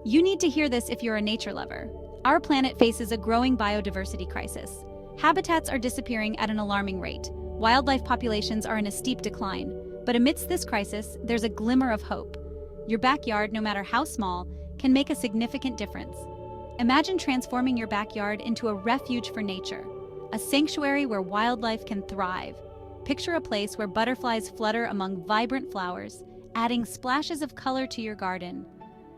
You need to hear this if you're a nature lover. Our planet faces a growing biodiversity crisis. Habitats are disappearing at an alarming rate. Wildlife populations are in a steep decline. But amidst this crisis, there's a glimmer of hope. Your backyard, no matter how small, can make a significant difference. Imagine transforming your backyard into a refuge for nature, a sanctuary where wildlife can thrive. Picture a place where butterflies flutter among vibrant flowers, adding splashes of color to your garden.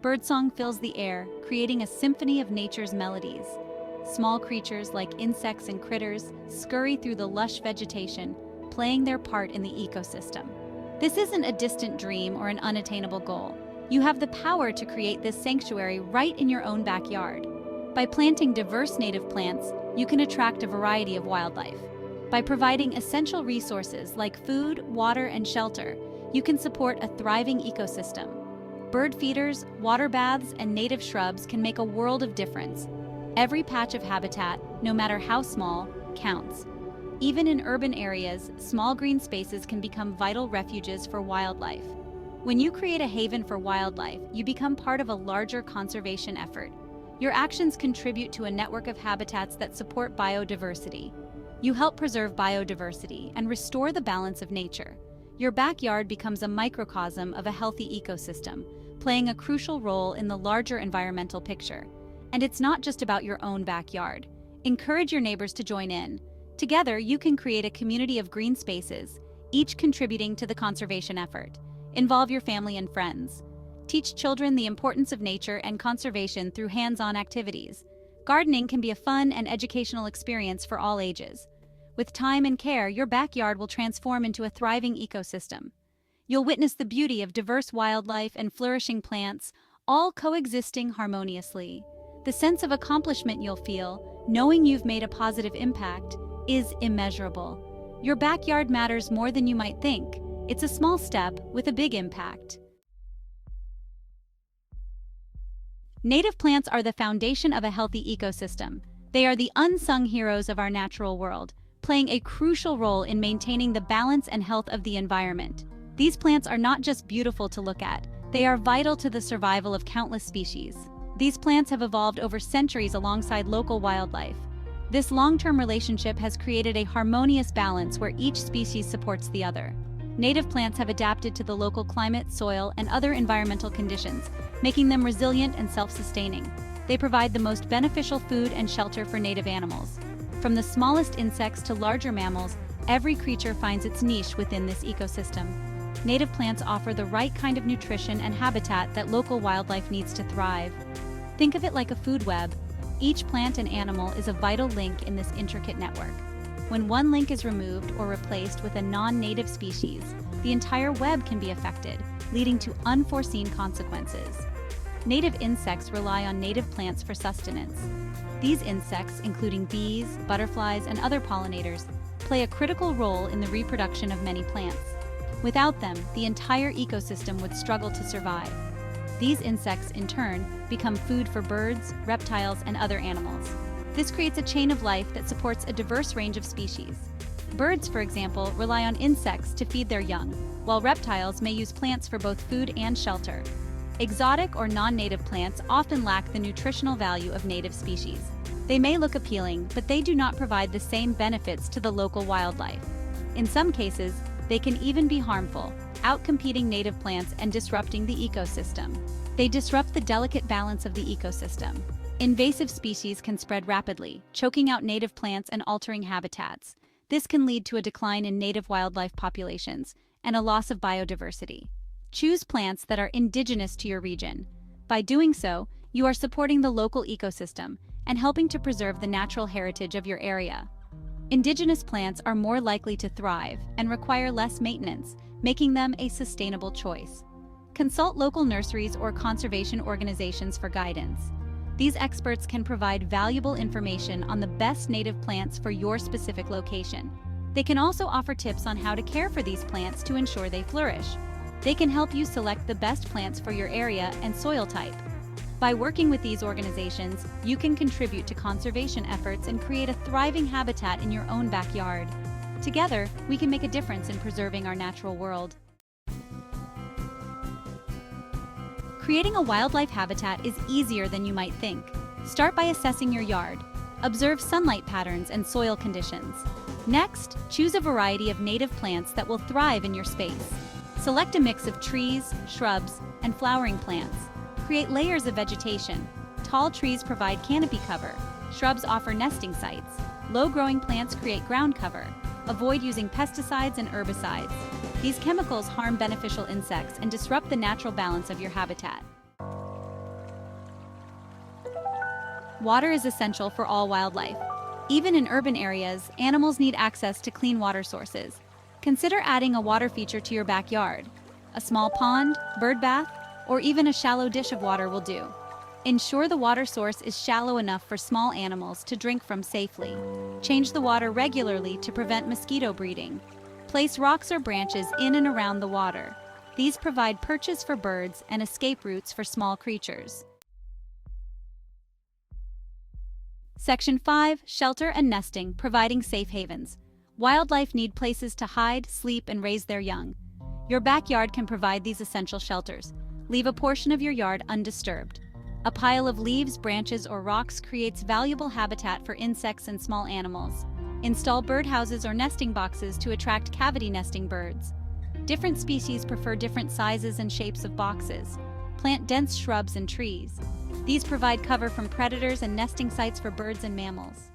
Birdsong fills the air, creating a symphony of nature's melodies. Small creatures like insects and critters scurry through the lush vegetation, playing their part in the ecosystem. This isn't a distant dream or an unattainable goal. You have the power to create this sanctuary right in your own backyard. By planting diverse native plants, you can attract a variety of wildlife. By providing essential resources like food, water, and shelter, you can support a thriving ecosystem. Bird feeders, water baths, and native shrubs can make a world of difference. Every patch of habitat, no matter how small, counts. Even in urban areas, small green spaces can become vital refuges for wildlife. When you create a haven for wildlife, you become part of a larger conservation effort. Your actions contribute to a network of habitats that support biodiversity. You help preserve biodiversity and restore the balance of nature. Your backyard becomes a microcosm of a healthy ecosystem, playing a crucial role in the larger environmental picture. And it's not just about your own backyard. Encourage your neighbors to join in. Together, you can create a community of green spaces, each contributing to the conservation effort. Involve your family and friends. Teach children the importance of nature and conservation through hands-on activities. Gardening can be a fun and educational experience for all ages. With time and care, your backyard will transform into a thriving ecosystem. You'll witness the beauty of diverse wildlife and flourishing plants, all coexisting harmoniously. The sense of accomplishment you'll feel, knowing you've made a positive impact, is immeasurable. Your backyard matters more than you might think. It's a small step with a big impact. Native plants are the foundation of a healthy ecosystem. They are the unsung heroes of our natural world, playing a crucial role in maintaining the balance and health of the environment. These plants are not just beautiful to look at, they are vital to the survival of countless species. These plants have evolved over centuries alongside local wildlife. This long-term relationship has created a harmonious balance where each species supports the other. Native plants have adapted to the local climate, soil, and other environmental conditions, making them resilient and self-sustaining. They provide the most beneficial food and shelter for native animals. From the smallest insects to larger mammals, every creature finds its niche within this ecosystem. Native plants offer the right kind of nutrition and habitat that local wildlife needs to thrive. Think of it like a food web. Each plant and animal is a vital link in this intricate network. When one link is removed or replaced with a non-native species, the entire web can be affected, leading to unforeseen consequences. Native insects rely on native plants for sustenance. These insects, including bees, butterflies, and other pollinators, play a critical role in the reproduction of many plants. Without them, the entire ecosystem would struggle to survive. These insects, in turn, become food for birds, reptiles, and other animals. This creates a chain of life that supports a diverse range of species. Birds, for example, rely on insects to feed their young, while reptiles may use plants for both food and shelter. Exotic or non-native plants often lack the nutritional value of native species. They may look appealing, but they do not provide the same benefits to the local wildlife. In some cases, they can even be harmful, outcompeting native plants and disrupting the ecosystem. They disrupt the delicate balance of the ecosystem. Invasive species can spread rapidly, choking out native plants and altering habitats. This can lead to a decline in native wildlife populations and a loss of biodiversity. Choose plants that are indigenous to your region. By doing so, you are supporting the local ecosystem and helping to preserve the natural heritage of your area. Indigenous plants are more likely to thrive and require less maintenance, making them a sustainable choice. Consult local nurseries or conservation organizations for guidance. These experts can provide valuable information on the best native plants for your specific location. They can also offer tips on how to care for these plants to ensure they flourish. They can help you select the best plants for your area and soil type. By working with these organizations, you can contribute to conservation efforts and create a thriving habitat in your own backyard. Together, we can make a difference in preserving our natural world. Creating a wildlife habitat is easier than you might think. Start by assessing your yard. Observe sunlight patterns and soil conditions. Next, choose a variety of native plants that will thrive in your space. Select a mix of trees, shrubs, and flowering plants. Create layers of vegetation. Tall trees provide canopy cover. Shrubs offer nesting sites. Low-growing plants create ground cover. Avoid using pesticides and herbicides. These chemicals harm beneficial insects and disrupt the natural balance of your habitat. Water is essential for all wildlife. Even in urban areas, animals need access to clean water sources. Consider adding a water feature to your backyard. A small pond, bird bath, or even a shallow dish of water will do. Ensure the water source is shallow enough for small animals to drink from safely. Change the water regularly to prevent mosquito breeding. Place rocks or branches in and around the water. These provide perches for birds and escape routes for small creatures. Section 5. Shelter and nesting, providing safe havens. Wildlife need places to hide, sleep, and raise their young. Your backyard can provide these essential shelters. Leave a portion of your yard undisturbed. A pile of leaves, branches, or rocks creates valuable habitat for insects and small animals. Install birdhouses or nesting boxes to attract cavity nesting birds. Different species prefer different sizes and shapes of boxes. Plant dense shrubs and trees. These provide cover from predators and nesting sites for birds and mammals.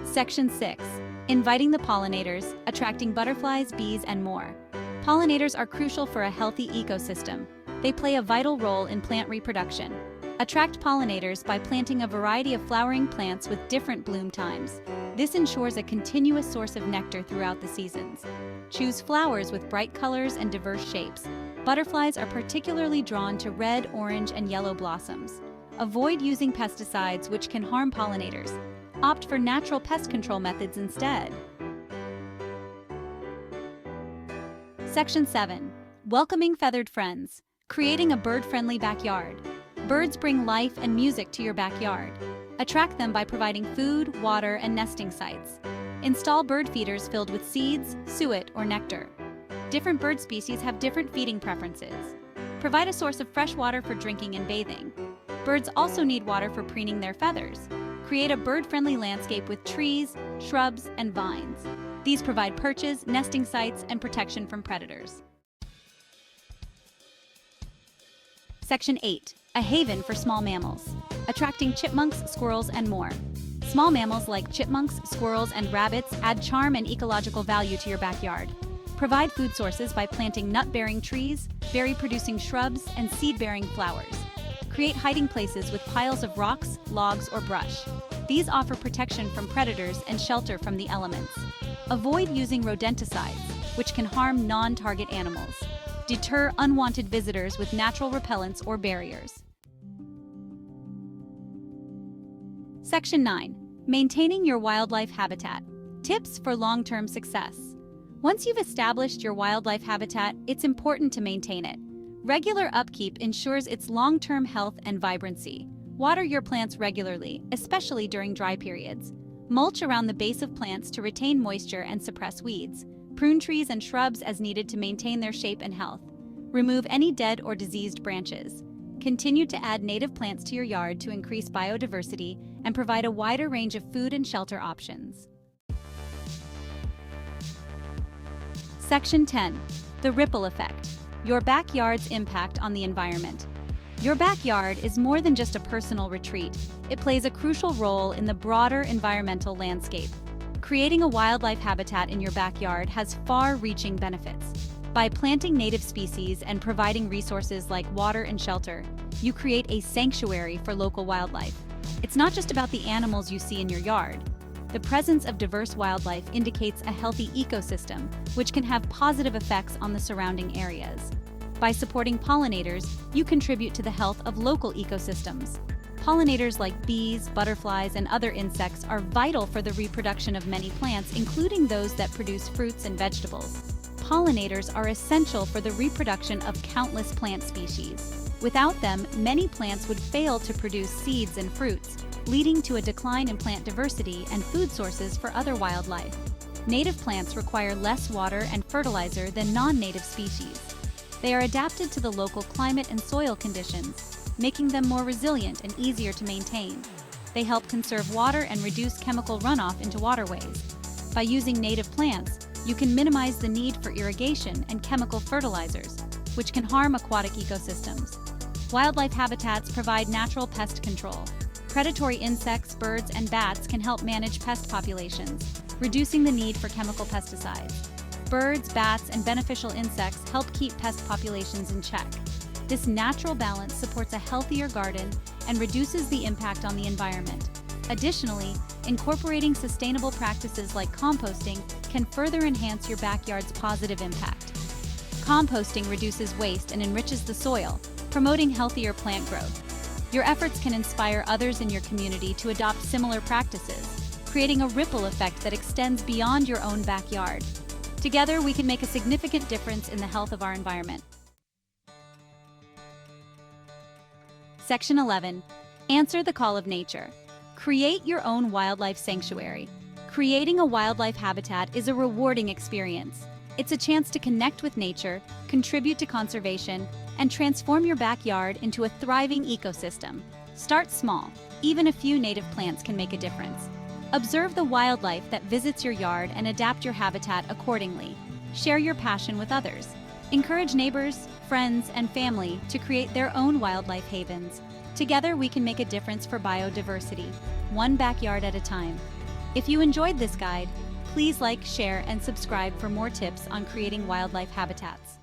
Section 6. Inviting the pollinators, attracting butterflies, bees, and more. Pollinators are crucial for a healthy ecosystem. They play a vital role in plant reproduction. Attract pollinators by planting a variety of flowering plants with different bloom times. This ensures a continuous source of nectar throughout the seasons. Choose flowers with bright colors and diverse shapes. Butterflies are particularly drawn to red, orange, and yellow blossoms. Avoid using pesticides which can harm pollinators. Opt for natural pest control methods instead. Section 7. Welcoming feathered friends. Creating a bird-friendly backyard. Birds bring life and music to your backyard. Attract them by providing food, water, and nesting sites. Install bird feeders filled with seeds, suet, or nectar. Different bird species have different feeding preferences. Provide a source of fresh water for drinking and bathing. Birds also need water for preening their feathers. Create a bird-friendly landscape with trees, shrubs, and vines. These provide perches, nesting sites, and protection from predators. Section 8. A haven for small mammals. Attracting chipmunks, squirrels, and more. Small mammals like chipmunks, squirrels, and rabbits add charm and ecological value to your backyard. Provide food sources by planting nut-bearing trees, berry-producing shrubs, and seed-bearing flowers. Create hiding places with piles of rocks, logs, or brush. These offer protection from predators and shelter from the elements. Avoid using rodenticides, which can harm non-target animals. Deter unwanted visitors with natural repellents or barriers. Section 9. Maintaining your wildlife habitat. Tips for long-term success. Once you've established your wildlife habitat, it's important to maintain it. Regular upkeep ensures its long-term health and vibrancy. Water your plants regularly, especially during dry periods. Mulch around the base of plants to retain moisture and suppress weeds. Prune trees and shrubs as needed to maintain their shape and health. Remove any dead or diseased branches. Continue to add native plants to your yard to increase biodiversity and provide a wider range of food and shelter options. Section 10. The ripple effect. Your backyard's impact on the environment. Your backyard is more than just a personal retreat. It plays a crucial role in the broader environmental landscape. Creating a wildlife habitat in your backyard has far-reaching benefits. By planting native species and providing resources like water and shelter, you create a sanctuary for local wildlife. It's not just about the animals you see in your yard. The presence of diverse wildlife indicates a healthy ecosystem, which can have positive effects on the surrounding areas. By supporting pollinators, you contribute to the health of local ecosystems. Pollinators like bees, butterflies, and other insects are vital for the reproduction of many plants, including those that produce fruits and vegetables. Pollinators are essential for the reproduction of countless plant species. Without them, many plants would fail to produce seeds and fruits, leading to a decline in plant diversity and food sources for other wildlife. Native plants require less water and fertilizer than non-native species. They are adapted to the local climate and soil conditions, making them more resilient and easier to maintain. They help conserve water and reduce chemical runoff into waterways. By using native plants, you can minimize the need for irrigation and chemical fertilizers, which can harm aquatic ecosystems. Wildlife habitats provide natural pest control. Predatory insects, birds, and bats can help manage pest populations, reducing the need for chemical pesticides. Birds, bats, and beneficial insects help keep pest populations in check. This natural balance supports a healthier garden and reduces the impact on the environment. Additionally, incorporating sustainable practices like composting can further enhance your backyard's positive impact. Composting reduces waste and enriches the soil, promoting healthier plant growth. Your efforts can inspire others in your community to adopt similar practices, creating a ripple effect that extends beyond your own backyard. Together, we can make a significant difference in the health of our environment. Section 11. Answer the call of nature. Create your own wildlife sanctuary. Creating a wildlife habitat is a rewarding experience. It's a chance to connect with nature, contribute to conservation, and transform your backyard into a thriving ecosystem. Start small. Even a few native plants can make a difference. Observe the wildlife that visits your yard and adapt your habitat accordingly. Share your passion with others. Encourage neighbors, friends, and family to create their own wildlife havens. Together, we can make a difference for biodiversity, one backyard at a time. If you enjoyed this guide, please like, share, and subscribe for more tips on creating wildlife habitats.